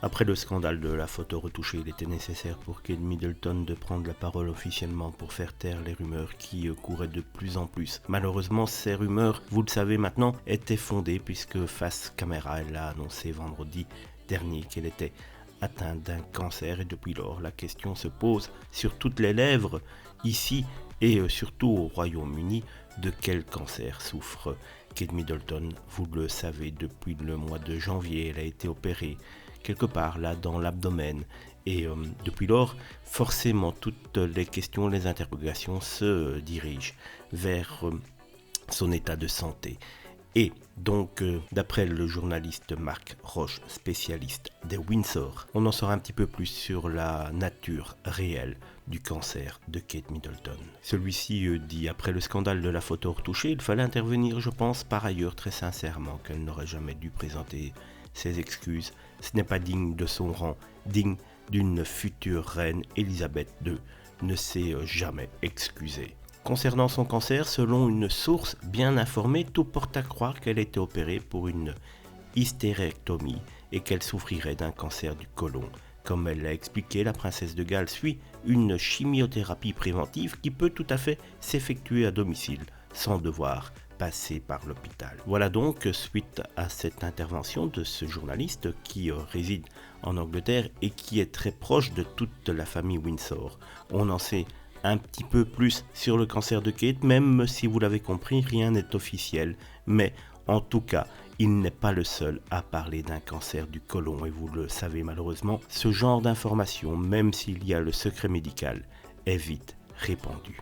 Après le scandale de la photo retouchée, il était nécessaire pour Kate Middleton de prendre la parole officiellement pour faire taire les rumeurs qui couraient de plus en plus. Malheureusement, ces rumeurs, vous le savez maintenant, étaient fondées puisque face caméra, elle a annoncé vendredi dernier qu'elle était atteinte d'un cancer et depuis lors, la question se pose sur toutes les lèvres, ici et surtout au Royaume-Uni, de quel cancer souffre Kate Middleton. Vous le savez, depuis le mois de janvier, elle a été opérée quelque part là dans l'abdomen et depuis lors forcément toutes les questions, les interrogations se dirigent vers son état de santé. Et donc, d'après le journaliste Marc Roche, spécialiste des Windsor, on en saura un petit peu plus sur la nature réelle du cancer de Kate Middleton. Celui-ci dit, après le scandale de la photo retouchée, il fallait intervenir, je pense par ailleurs très sincèrement qu'elle n'aurait jamais dû présenter ses excuses. Ce n'est pas digne de son rang, digne d'une future reine. Elisabeth II ne s'est jamais excusée. Concernant son cancer, selon une source bien informée, tout porte à croire qu'elle était opérée pour une hystérectomie et qu'elle souffrirait d'un cancer du côlon. Comme elle l'a expliqué, la princesse de Galles suit une chimiothérapie préventive qui peut tout à fait s'effectuer à domicile, sans devoir passer par l'hôpital. Voilà donc, suite à cette intervention de ce journaliste qui réside en Angleterre et qui est très proche de toute la famille Windsor. On en sait un petit peu plus sur le cancer de Kate, même si vous l'avez compris, rien n'est officiel, mais en tout cas, il n'est pas le seul à parler d'un cancer du côlon et vous le savez malheureusement, ce genre d'information, même s'il y a le secret médical, est vite répandu.